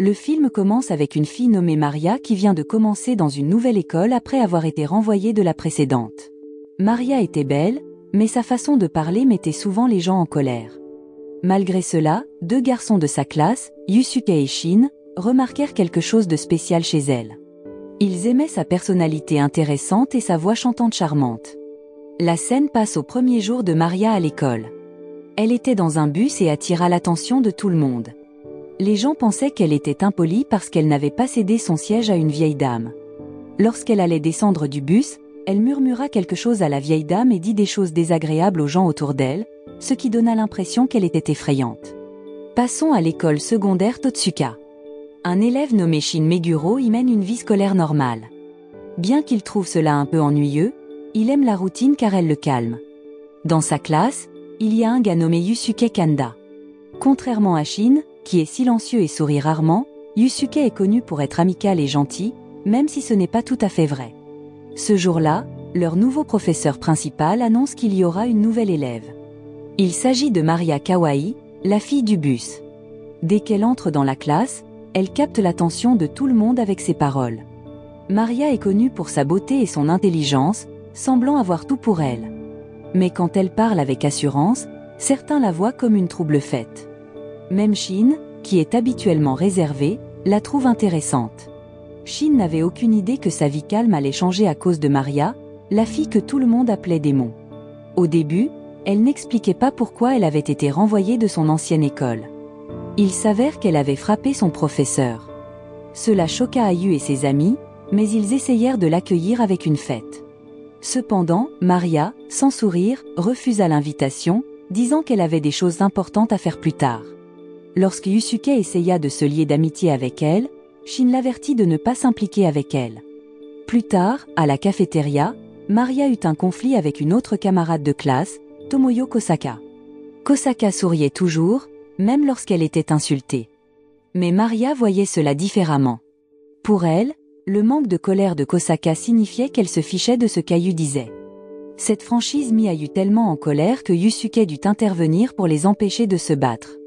Le film commence avec une fille nommée Maria qui vient de commencer dans une nouvelle école après avoir été renvoyée de la précédente. Maria était belle, mais sa façon de parler mettait souvent les gens en colère. Malgré cela, deux garçons de sa classe, Yusuke et Shin, remarquèrent quelque chose de spécial chez elle. Ils aimaient sa personnalité intéressante et sa voix chantante charmante. La scène passe au premier jour de Maria à l'école. Elle était dans un bus et attira l'attention de tout le monde. Les gens pensaient qu'elle était impolie parce qu'elle n'avait pas cédé son siège à une vieille dame. Lorsqu'elle allait descendre du bus, elle murmura quelque chose à la vieille dame et dit des choses désagréables aux gens autour d'elle, ce qui donna l'impression qu'elle était effrayante. Passons à l'école secondaire Totsuka. Un élève nommé Shin Meguro y mène une vie scolaire normale. Bien qu'il trouve cela un peu ennuyeux, il aime la routine car elle le calme. Dans sa classe, il y a un gars nommé Yusuke Kanda. Contrairement à Shin, qui est silencieux et sourit rarement, Yusuke est connu pour être amical et gentil, même si ce n'est pas tout à fait vrai. Ce jour-là, leur nouveau professeur principal annonce qu'il y aura une nouvelle élève. Il s'agit de Maria Kawaii, la fille du bus. Dès qu'elle entre dans la classe, elle capte l'attention de tout le monde avec ses paroles. Maria est connue pour sa beauté et son intelligence, semblant avoir tout pour elle. Mais quand elle parle avec assurance, certains la voient comme une trouble-fête. Même Shin, qui est habituellement réservée, la trouve intéressante. Shin n'avait aucune idée que sa vie calme allait changer à cause de Maria, la fille que tout le monde appelait démon. Au début, elle n'expliquait pas pourquoi elle avait été renvoyée de son ancienne école. Il s'avère qu'elle avait frappé son professeur. Cela choqua Ayu et ses amis, mais ils essayèrent de l'accueillir avec une fête. Cependant, Maria, sans sourire, refusa l'invitation, disant qu'elle avait des choses importantes à faire plus tard. Lorsque Yusuke essaya de se lier d'amitié avec elle, Shin l'avertit de ne pas s'impliquer avec elle. Plus tard, à la cafétéria, Maria eut un conflit avec une autre camarade de classe, Tomoyo Kosaka. Kosaka souriait toujours, même lorsqu'elle était insultée. Mais Maria voyait cela différemment. Pour elle, le manque de colère de Kosaka signifiait qu'elle se fichait de ce qu'Ayu disait. Cette franchise mit Ayu tellement en colère que Yusuke dut intervenir pour les empêcher de se battre.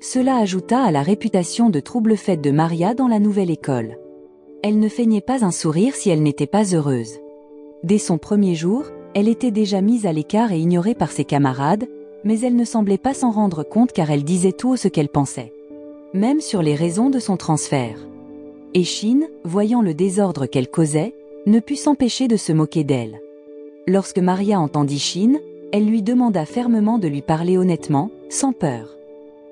Cela ajouta à la réputation de trouble-fête de Maria dans la nouvelle école. Elle ne feignait pas un sourire si elle n'était pas heureuse. Dès son premier jour, elle était déjà mise à l'écart et ignorée par ses camarades, mais elle ne semblait pas s'en rendre compte car elle disait tout ce qu'elle pensait. Même sur les raisons de son transfert. Et Shin, voyant le désordre qu'elle causait, ne put s'empêcher de se moquer d'elle. Lorsque Maria entendit Shin, elle lui demanda fermement de lui parler honnêtement, sans peur.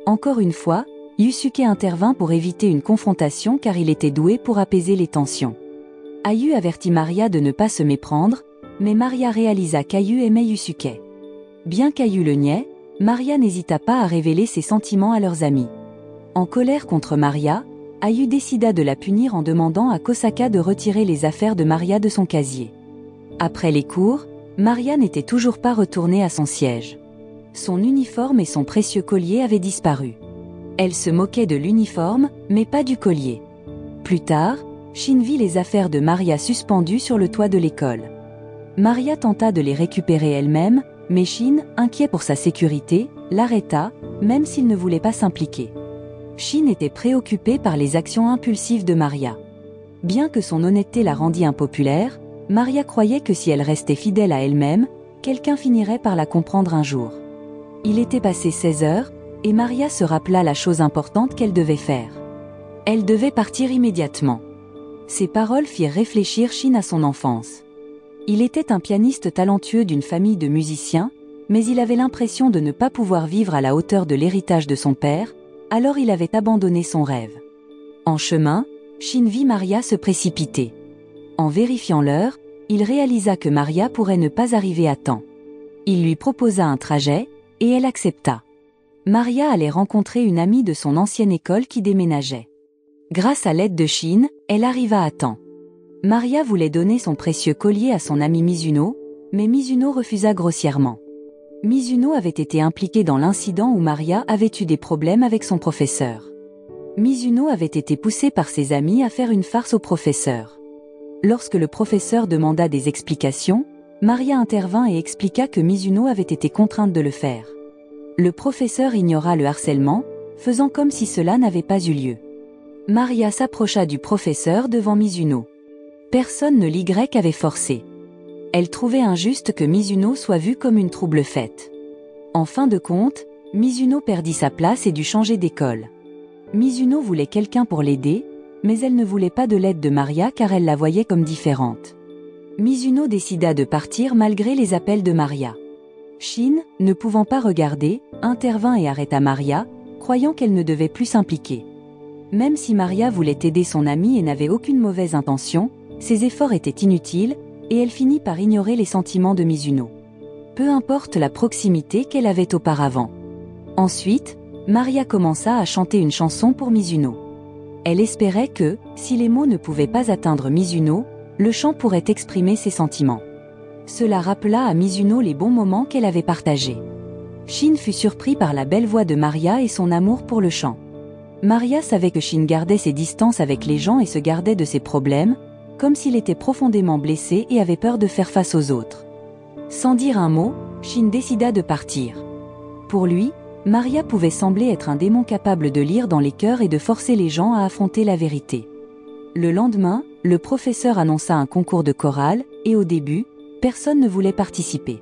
Encore une fois, Yusuke intervint pour éviter une confrontation car il était doué pour apaiser les tensions. Ayu avertit Maria de ne pas se méprendre, mais Maria réalisa qu'Ayu aimait Yusuke. Bien qu'Ayu le niait, Maria n'hésita pas à révéler ses sentiments à leurs amis. En colère contre Maria, Ayu décida de la punir en demandant à Kosaka de retirer les affaires de Maria de son casier. Après les cours, Maria n'était toujours pas retournée à son siège. Son uniforme et son précieux collier avaient disparu. Elle se moquait de l'uniforme, mais pas du collier. Plus tard, Shin vit les affaires de Maria suspendues sur le toit de l'école. Maria tenta de les récupérer elle-même, mais Shin, inquiet pour sa sécurité, l'arrêta, même s'il ne voulait pas s'impliquer. Shin était préoccupé par les actions impulsives de Maria. Bien que son honnêteté la rendît impopulaire, Maria croyait que si elle restait fidèle à elle-même, quelqu'un finirait par la comprendre un jour. Il était passé 16 heures, et Maria se rappela la chose importante qu'elle devait faire. Elle devait partir immédiatement. Ces paroles firent réfléchir Shin à son enfance. Il était un pianiste talentueux d'une famille de musiciens, mais il avait l'impression de ne pas pouvoir vivre à la hauteur de l'héritage de son père, alors il avait abandonné son rêve. En chemin, Shin vit Maria se précipiter. En vérifiant l'heure, il réalisa que Maria pourrait ne pas arriver à temps. Il lui proposa un trajet, et elle accepta. Maria allait rencontrer une amie de son ancienne école qui déménageait. Grâce à l'aide de Shin, elle arriva à temps. Maria voulait donner son précieux collier à son ami Mizuno, mais Mizuno refusa grossièrement. Mizuno avait été impliqué dans l'incident où Maria avait eu des problèmes avec son professeur. Mizuno avait été poussé par ses amis à faire une farce au professeur. Lorsque le professeur demanda des explications, Maria intervint et expliqua que Mizuno avait été contrainte de le faire. Le professeur ignora le harcèlement, faisant comme si cela n'avait pas eu lieu. Maria s'approcha du professeur devant Mizuno. Personne ne l'Y avait forcé. Elle trouvait injuste que Mizuno soit vue comme une trouble-fête. En fin de compte, Mizuno perdit sa place et dut changer d'école. Mizuno voulait quelqu'un pour l'aider, mais elle ne voulait pas de l'aide de Maria car elle la voyait comme différente. Mizuno décida de partir malgré les appels de Maria. Shin, ne pouvant pas regarder, intervint et arrêta Maria, croyant qu'elle ne devait plus s'impliquer. Même si Maria voulait aider son amie et n'avait aucune mauvaise intention, ses efforts étaient inutiles, et elle finit par ignorer les sentiments de Mizuno. Peu importe la proximité qu'elle avait auparavant. Ensuite, Maria commença à chanter une chanson pour Mizuno. Elle espérait que, si les mots ne pouvaient pas atteindre Mizuno, le chant pourrait exprimer ses sentiments. Cela rappela à Mizuno les bons moments qu'elle avait partagés. Shin fut surpris par la belle voix de Maria et son amour pour le chant. Maria savait que Shin gardait ses distances avec les gens et se gardait de ses problèmes, comme s'il était profondément blessé et avait peur de faire face aux autres. Sans dire un mot, Shin décida de partir. Pour lui, Maria pouvait sembler être un démon capable de lire dans les cœurs et de forcer les gens à affronter la vérité. Le lendemain, le professeur annonça un concours de chorale, et au début, personne ne voulait participer.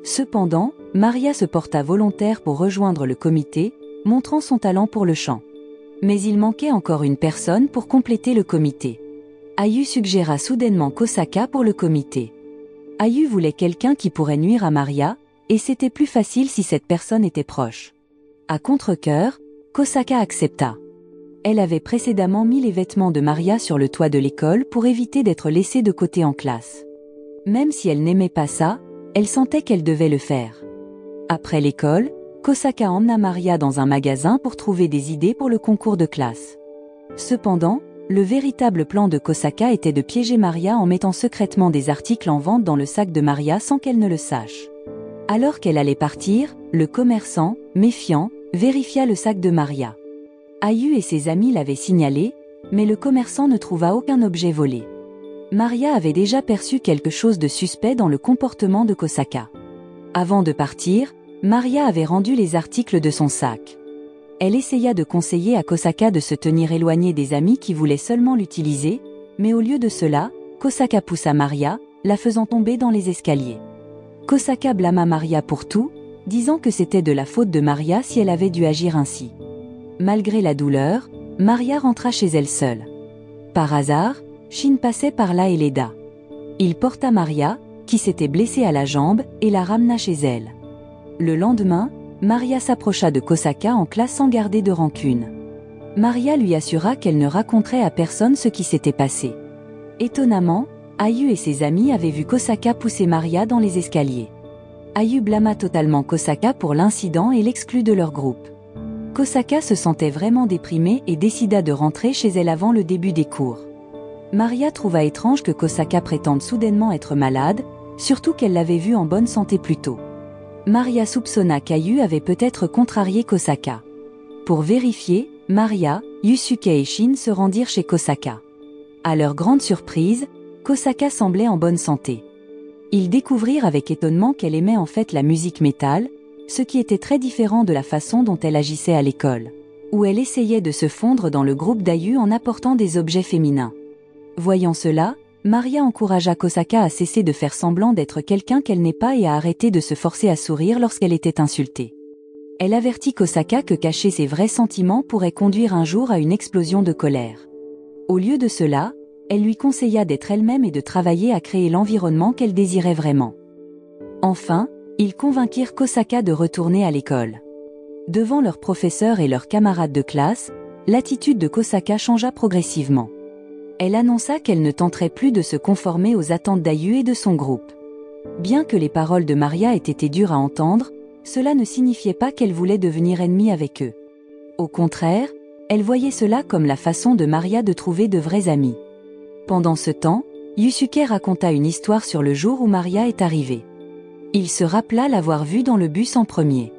Cependant, Maria se porta volontaire pour rejoindre le comité, montrant son talent pour le chant. Mais il manquait encore une personne pour compléter le comité. Ayu suggéra soudainement Kosaka pour le comité. Ayu voulait quelqu'un qui pourrait nuire à Maria, et c'était plus facile si cette personne était proche. À contre-cœur, Kosaka accepta. Elle avait précédemment mis les vêtements de Maria sur le toit de l'école pour éviter d'être laissée de côté en classe. Même si elle n'aimait pas ça, elle sentait qu'elle devait le faire. Après l'école, Kosaka emmena Maria dans un magasin pour trouver des idées pour le concours de classe. Cependant, le véritable plan de Kosaka était de piéger Maria en mettant secrètement des articles en vente dans le sac de Maria sans qu'elle ne le sache. Alors qu'elle allait partir, le commerçant, méfiant, vérifia le sac de Maria. Ayu et ses amis l'avaient signalé, mais le commerçant ne trouva aucun objet volé. Maria avait déjà perçu quelque chose de suspect dans le comportement de Kosaka. Avant de partir, Maria avait rendu les articles de son sac. Elle essaya de conseiller à Kosaka de se tenir éloignée des amis qui voulaient seulement l'utiliser, mais au lieu de cela, Kosaka poussa Maria, la faisant tomber dans les escaliers. Kosaka blâma Maria pour tout, disant que c'était de la faute de Maria si elle avait dû agir ainsi. Malgré la douleur, Maria rentra chez elle seule. Par hasard, Shin passait par là et l'aida. Il porta Maria, qui s'était blessée à la jambe, et la ramena chez elle. Le lendemain, Maria s'approcha de Kosaka en classe sans garder de rancune. Maria lui assura qu'elle ne raconterait à personne ce qui s'était passé. Étonnamment, Ayu et ses amis avaient vu Kosaka pousser Maria dans les escaliers. Ayu blâma totalement Kosaka pour l'incident et l'exclut de leur groupe. Kosaka se sentait vraiment déprimée et décida de rentrer chez elle avant le début des cours. Maria trouva étrange que Kosaka prétende soudainement être malade, surtout qu'elle l'avait vue en bonne santé plus tôt. Maria soupçonna qu'Ayu avait peut-être contrarié Kosaka. Pour vérifier, Maria, Yusuke et Shin se rendirent chez Kosaka. À leur grande surprise, Kosaka semblait en bonne santé. Ils découvrirent avec étonnement qu'elle aimait en fait la musique métal, ce qui était très différent de la façon dont elle agissait à l'école, où elle essayait de se fondre dans le groupe d'Ayu en apportant des objets féminins. Voyant cela, Maria encouragea Kosaka à cesser de faire semblant d'être quelqu'un qu'elle n'est pas et à arrêter de se forcer à sourire lorsqu'elle était insultée. Elle avertit Kosaka que cacher ses vrais sentiments pourrait conduire un jour à une explosion de colère. Au lieu de cela, elle lui conseilla d'être elle-même et de travailler à créer l'environnement qu'elle désirait vraiment. Enfin, ils convainquirent Kosaka de retourner à l'école. Devant leurs professeurs et leurs camarades de classe, l'attitude de Kosaka changea progressivement. Elle annonça qu'elle ne tenterait plus de se conformer aux attentes d'Ayu et de son groupe. Bien que les paroles de Maria aient été dures à entendre, cela ne signifiait pas qu'elle voulait devenir ennemie avec eux. Au contraire, elle voyait cela comme la façon de Maria de trouver de vrais amis. Pendant ce temps, Yusuke raconta une histoire sur le jour où Maria est arrivée. Il se rappela l'avoir vue dans le bus en premier.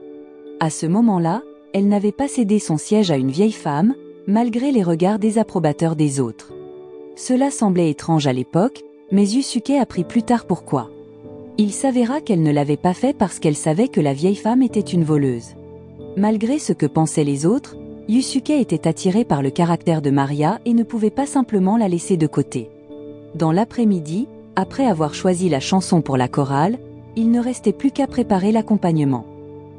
À ce moment-là, elle n'avait pas cédé son siège à une vieille femme, malgré les regards désapprobateurs des autres. Cela semblait étrange à l'époque, mais Yusuke apprit plus tard pourquoi. Il s'avéra qu'elle ne l'avait pas fait parce qu'elle savait que la vieille femme était une voleuse. Malgré ce que pensaient les autres, Yusuke était attiré par le caractère de Maria et ne pouvait pas simplement la laisser de côté. Dans l'après-midi, après avoir choisi la chanson pour la chorale, il ne restait plus qu'à préparer l'accompagnement.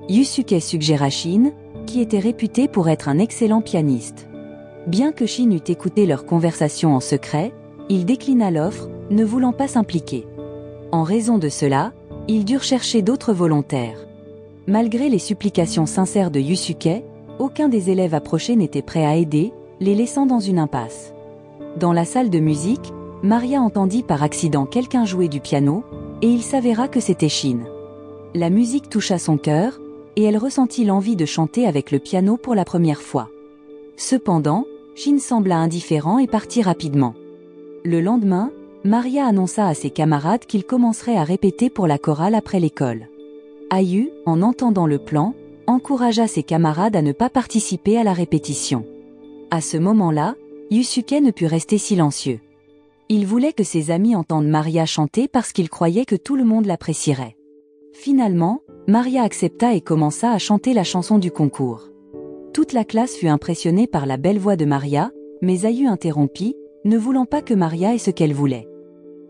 Yusuke suggéra Shin, qui était réputé pour être un excellent pianiste. Bien que Shin eût écouté leur conversation en secret, il déclina l'offre, ne voulant pas s'impliquer. En raison de cela, ils durent chercher d'autres volontaires. Malgré les supplications sincères de Yusuke, aucun des élèves approchés n'était prêt à aider, les laissant dans une impasse. Dans la salle de musique, Maria entendit par accident quelqu'un jouer du piano, et il s'avéra que c'était Shin. La musique toucha son cœur, et elle ressentit l'envie de chanter avec le piano pour la première fois. Cependant, Shin sembla indifférent et partit rapidement. Le lendemain, Maria annonça à ses camarades qu'ils commenceraient à répéter pour la chorale après l'école. Ayu, en entendant le plan, encouragea ses camarades à ne pas participer à la répétition. À ce moment-là, Yusuke ne put rester silencieux. Il voulait que ses amis entendent Maria chanter parce qu'il croyait que tout le monde l'apprécierait. Finalement, Maria accepta et commença à chanter la chanson du concours. Toute la classe fut impressionnée par la belle voix de Maria, mais Ayu interrompit, ne voulant pas que Maria ait ce qu'elle voulait.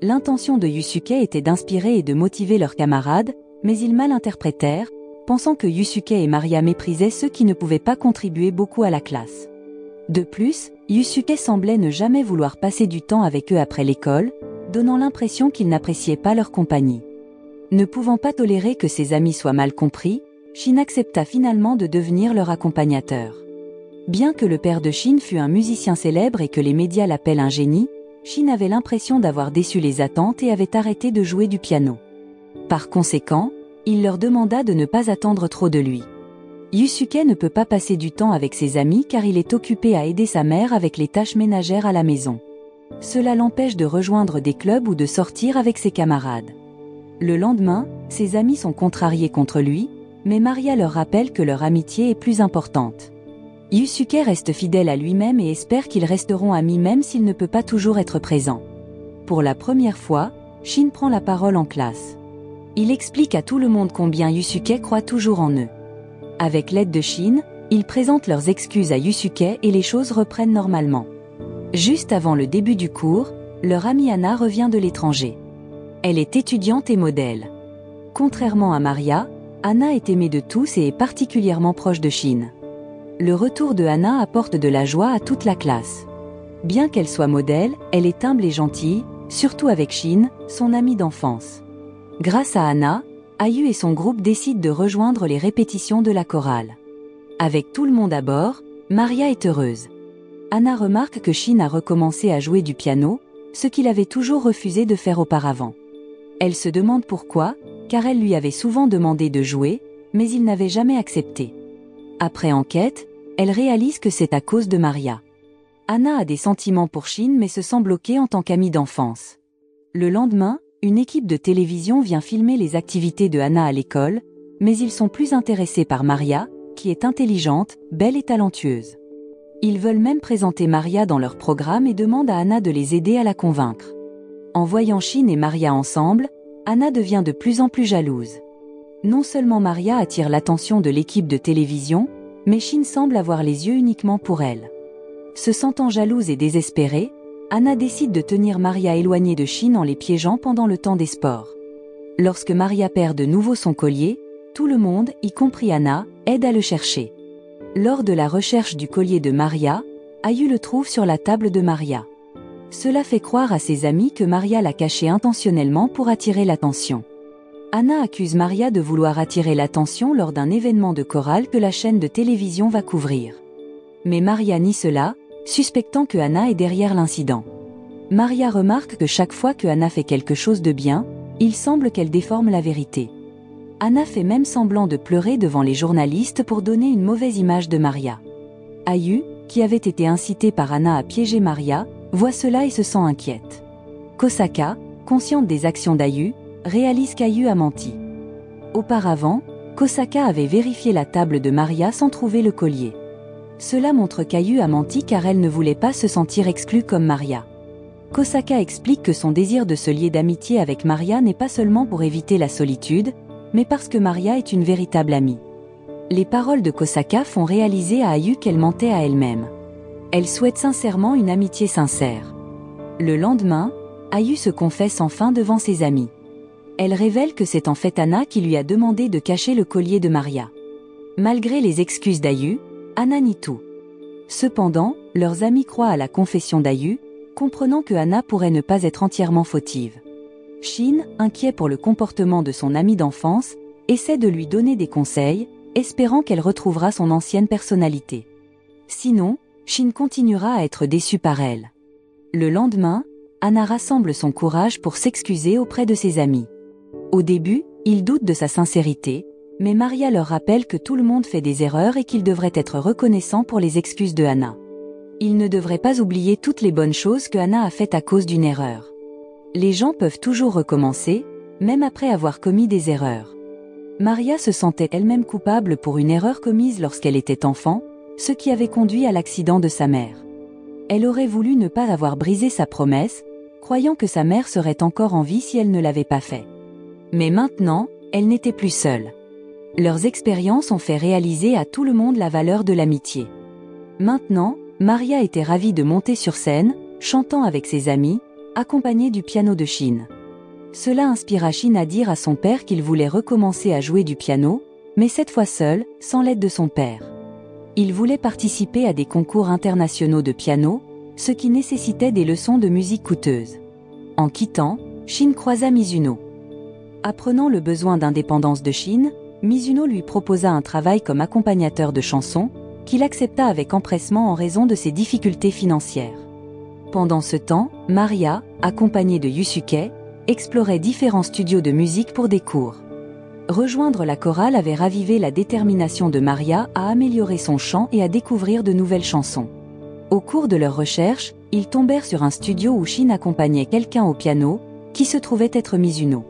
L'intention de Yusuke était d'inspirer et de motiver leurs camarades, mais ils mal interprétèrent, pensant que Yusuke et Maria méprisaient ceux qui ne pouvaient pas contribuer beaucoup à la classe. De plus, Yusuke semblait ne jamais vouloir passer du temps avec eux après l'école, donnant l'impression qu'il n'appréciait pas leur compagnie. Ne pouvant pas tolérer que ses amis soient mal compris, Shin accepta finalement de devenir leur accompagnateur. Bien que le père de Shin fût un musicien célèbre et que les médias l'appellent un génie, Shin avait l'impression d'avoir déçu les attentes et avait arrêté de jouer du piano. Par conséquent, il leur demanda de ne pas attendre trop de lui. Yusuke ne peut pas passer du temps avec ses amis car il est occupé à aider sa mère avec les tâches ménagères à la maison. Cela l'empêche de rejoindre des clubs ou de sortir avec ses camarades. Le lendemain, ses amis sont contrariés contre lui, mais Maria leur rappelle que leur amitié est plus importante. Yusuke reste fidèle à lui-même et espère qu'ils resteront amis même s'il ne peut pas toujours être présent. Pour la première fois, Shin prend la parole en classe. Il explique à tout le monde combien Yusuke croit toujours en eux. Avec l'aide de Shin, ils présentent leurs excuses à Yusuke et les choses reprennent normalement. Juste avant le début du cours, leur amie Anna revient de l'étranger. Elle est étudiante et modèle. Contrairement à Maria, Anna est aimée de tous et est particulièrement proche de Shin. Le retour de Anna apporte de la joie à toute la classe. Bien qu'elle soit modèle, elle est humble et gentille, surtout avec Shin, son amie d'enfance. Grâce à Anna, Ayu et son groupe décident de rejoindre les répétitions de la chorale. Avec tout le monde à bord, Maria est heureuse. Anna remarque que Shin a recommencé à jouer du piano, ce qu'il avait toujours refusé de faire auparavant. Elle se demande pourquoi, car elle lui avait souvent demandé de jouer, mais il n'avait jamais accepté. Après enquête, elle réalise que c'est à cause de Maria. Anna a des sentiments pour Shin mais se sent bloquée en tant qu'amie d'enfance. Le lendemain, une équipe de télévision vient filmer les activités de Anna à l'école, mais ils sont plus intéressés par Maria, qui est intelligente, belle et talentueuse. Ils veulent même présenter Maria dans leur programme et demandent à Anna de les aider à la convaincre. En voyant Shin et Maria ensemble, Anna devient de plus en plus jalouse. Non seulement Maria attire l'attention de l'équipe de télévision, mais Shin semble avoir les yeux uniquement pour elle. Se sentant jalouse et désespérée, Anna décide de tenir Maria éloignée de Shin en les piégeant pendant le temps des sports. Lorsque Maria perd de nouveau son collier, tout le monde, y compris Anna, aide à le chercher. Lors de la recherche du collier de Maria, Ayu le trouve sur la table de Maria. Cela fait croire à ses amis que Maria l'a caché intentionnellement pour attirer l'attention. Anna accuse Maria de vouloir attirer l'attention lors d'un événement de chorale que la chaîne de télévision va couvrir. Mais Maria nie cela, suspectant que Anna est derrière l'incident. Maria remarque que chaque fois que Anna fait quelque chose de bien, il semble qu'elle déforme la vérité. Anna fait même semblant de pleurer devant les journalistes pour donner une mauvaise image de Maria. Ayu, qui avait été incitée par Anna à piéger Maria, voit cela et se sent inquiète. Kosaka, consciente des actions d'Ayu, réalise qu'Ayu a menti. Auparavant, Kosaka avait vérifié la table de Maria sans trouver le collier. Cela montre qu'Ayu a menti car elle ne voulait pas se sentir exclue comme Maria. Kosaka explique que son désir de se lier d'amitié avec Maria n'est pas seulement pour éviter la solitude, mais parce que Maria est une véritable amie. Les paroles de Kosaka font réaliser à Ayu qu'elle mentait à elle-même. Elle souhaite sincèrement une amitié sincère. Le lendemain, Ayu se confesse enfin devant ses amis. Elle révèle que c'est en fait Anna qui lui a demandé de cacher le collier de Maria. Malgré les excuses d'Ayu, Anna nie tout. Cependant, leurs amis croient à la confession d'Ayu, comprenant que Anna pourrait ne pas être entièrement fautive. Shin, inquiet pour le comportement de son amie d'enfance, essaie de lui donner des conseils, espérant qu'elle retrouvera son ancienne personnalité. Sinon, Shin continuera à être déçu par elle. Le lendemain, Anna rassemble son courage pour s'excuser auprès de ses amis. Au début, ils doutent de sa sincérité, mais Maria leur rappelle que tout le monde fait des erreurs et qu'ils devraient être reconnaissants pour les excuses de Anna. Ils ne devraient pas oublier toutes les bonnes choses que Anna a faites à cause d'une erreur. Les gens peuvent toujours recommencer, même après avoir commis des erreurs. Maria se sentait elle-même coupable pour une erreur commise lorsqu'elle était enfant, ce qui avait conduit à l'accident de sa mère. Elle aurait voulu ne pas avoir brisé sa promesse, croyant que sa mère serait encore en vie si elle ne l'avait pas fait. Mais maintenant, elle n'était plus seule. Leurs expériences ont fait réaliser à tout le monde la valeur de l'amitié. Maintenant, Maria était ravie de monter sur scène, chantant avec ses amis, accompagnée du piano de Shin. Cela inspira Shin à dire à son père qu'il voulait recommencer à jouer du piano, mais cette fois seul, sans l'aide de son père. Il voulait participer à des concours internationaux de piano, ce qui nécessitait des leçons de musique coûteuses. En quittant, Shin croisa Mizuno. Apprenant le besoin d'indépendance de Shin, Mizuno lui proposa un travail comme accompagnateur de chansons, qu'il accepta avec empressement en raison de ses difficultés financières. Pendant ce temps, Maria, accompagnée de Yusuke, explorait différents studios de musique pour des cours. Rejoindre la chorale avait ravivé la détermination de Maria à améliorer son chant et à découvrir de nouvelles chansons. Au cours de leurs recherches, ils tombèrent sur un studio où Shin accompagnait quelqu'un au piano, qui se trouvait être Mizuno.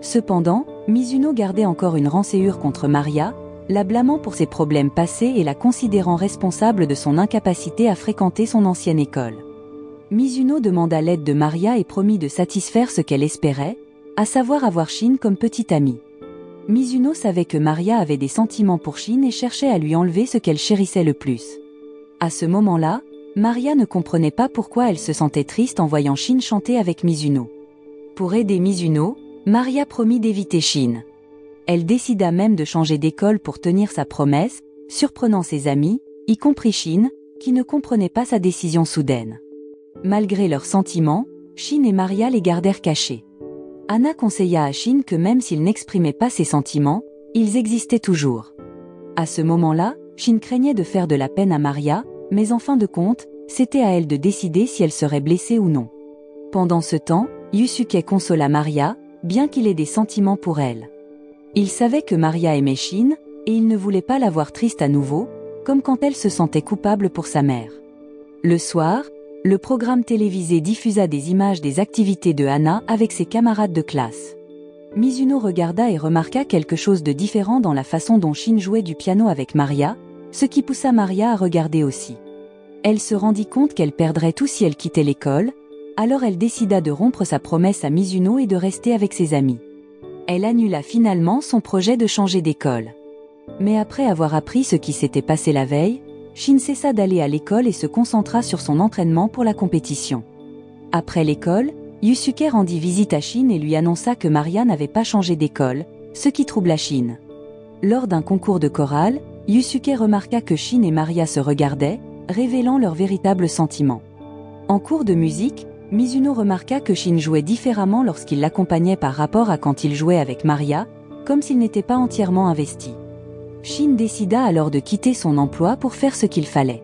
Cependant, Mizuno gardait encore une rancœur contre Maria, la blâmant pour ses problèmes passés et la considérant responsable de son incapacité à fréquenter son ancienne école. Mizuno demanda l'aide de Maria et promit de satisfaire ce qu'elle espérait, à savoir avoir Shin comme petite amie. Mizuno savait que Maria avait des sentiments pour Shin et cherchait à lui enlever ce qu'elle chérissait le plus. À ce moment-là, Maria ne comprenait pas pourquoi elle se sentait triste en voyant Shin chanter avec Mizuno. Pour aider Mizuno, Maria promit d'éviter Shin. Elle décida même de changer d'école pour tenir sa promesse, surprenant ses amis, y compris Shin, qui ne comprenait pas sa décision soudaine. Malgré leurs sentiments, Shin et Maria les gardèrent cachés. Anna conseilla à Shin que même s'il n'exprimait pas ses sentiments, ils existaient toujours. À ce moment-là, Shin craignait de faire de la peine à Maria, mais en fin de compte, c'était à elle de décider si elle serait blessée ou non. Pendant ce temps, Yusuke consola Maria, bien qu'il ait des sentiments pour elle. Il savait que Maria aimait Shin, et il ne voulait pas la voir triste à nouveau, comme quand elle se sentait coupable pour sa mère. Le soir, le programme télévisé diffusa des images des activités de Anna avec ses camarades de classe. Mizuno regarda et remarqua quelque chose de différent dans la façon dont Shin jouait du piano avec Maria, ce qui poussa Maria à regarder aussi. Elle se rendit compte qu'elle perdrait tout si elle quittait l'école, alors elle décida de rompre sa promesse à Mizuno et de rester avec ses amis. Elle annula finalement son projet de changer d'école. Mais après avoir appris ce qui s'était passé la veille, Shin cessa d'aller à l'école et se concentra sur son entraînement pour la compétition. Après l'école, Yusuke rendit visite à Shin et lui annonça que Maria n'avait pas changé d'école, ce qui troubla Shin. Lors d'un concours de chorale, Yusuke remarqua que Shin et Maria se regardaient, révélant leurs véritables sentiments. En cours de musique, Mizuno remarqua que Shin jouait différemment lorsqu'il l'accompagnait par rapport à quand il jouait avec Maria, comme s'il n'était pas entièrement investi. Shin décida alors de quitter son emploi pour faire ce qu'il fallait.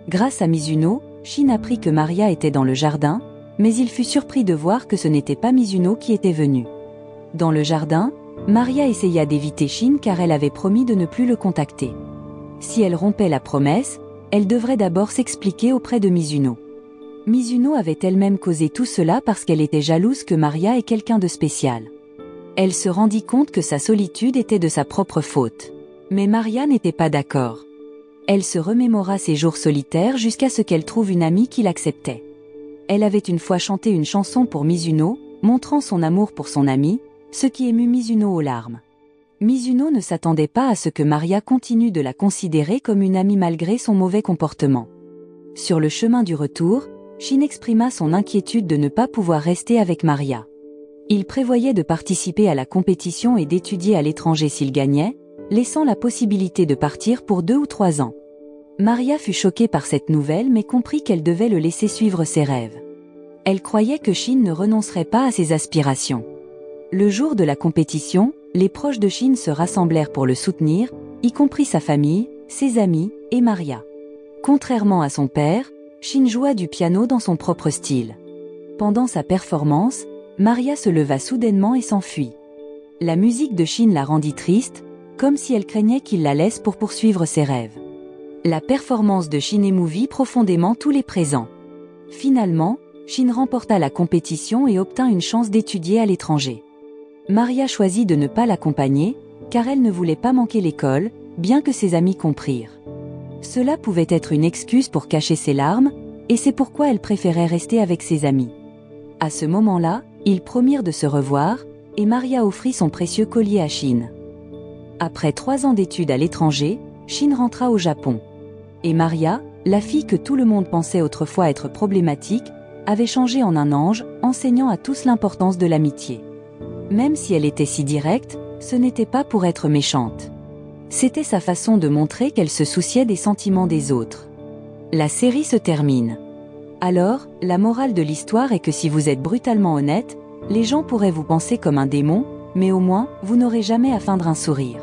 Grâce à Mizuno, Shin apprit que Maria était dans le jardin, mais il fut surpris de voir que ce n'était pas Mizuno qui était venu. Dans le jardin, Maria essaya d'éviter Shin car elle avait promis de ne plus le contacter. Si elle rompait la promesse, elle devrait d'abord s'expliquer auprès de Mizuno. Mizuno avait elle-même causé tout cela parce qu'elle était jalouse que Maria ait quelqu'un de spécial. Elle se rendit compte que sa solitude était de sa propre faute. Mais Maria n'était pas d'accord. Elle se remémora ses jours solitaires jusqu'à ce qu'elle trouve une amie qui l'acceptait. Elle avait une fois chanté une chanson pour Mizuno, montrant son amour pour son amie, ce qui émut Mizuno aux larmes. Mizuno ne s'attendait pas à ce que Maria continue de la considérer comme une amie malgré son mauvais comportement. Sur le chemin du retour, Shin exprima son inquiétude de ne pas pouvoir rester avec Maria. Il prévoyait de participer à la compétition et d'étudier à l'étranger s'il gagnait, laissant la possibilité de partir pour 2 ou 3 ans. Maria fut choquée par cette nouvelle mais comprit qu'elle devait le laisser suivre ses rêves. Elle croyait que Shin ne renoncerait pas à ses aspirations. Le jour de la compétition, les proches de Shin se rassemblèrent pour le soutenir, y compris sa famille, ses amis et Maria. Contrairement à son père, Shin joua du piano dans son propre style. Pendant sa performance, Maria se leva soudainement et s'enfuit. La musique de Shin la rendit triste, comme si elle craignait qu'il la laisse pour poursuivre ses rêves. La performance de Shin émouvit profondément tous les présents. Finalement, Shin remporta la compétition et obtint une chance d'étudier à l'étranger. Maria choisit de ne pas l'accompagner, car elle ne voulait pas manquer l'école, bien que ses amis comprirent. Cela pouvait être une excuse pour cacher ses larmes, et c'est pourquoi elle préférait rester avec ses amis. À ce moment-là, ils promirent de se revoir, et Maria offrit son précieux collier à Shin. Après 3 ans d'études à l'étranger, Shin rentra au Japon. Et Maria, la fille que tout le monde pensait autrefois être problématique, avait changé en un ange, enseignant à tous l'importance de l'amitié. Même si elle était si directe, ce n'était pas pour être méchante. C'était sa façon de montrer qu'elle se souciait des sentiments des autres. La série se termine. Alors, la morale de l'histoire est que si vous êtes brutalement honnête, les gens pourraient vous penser comme un démon, mais au moins, vous n'aurez jamais à feindre un sourire.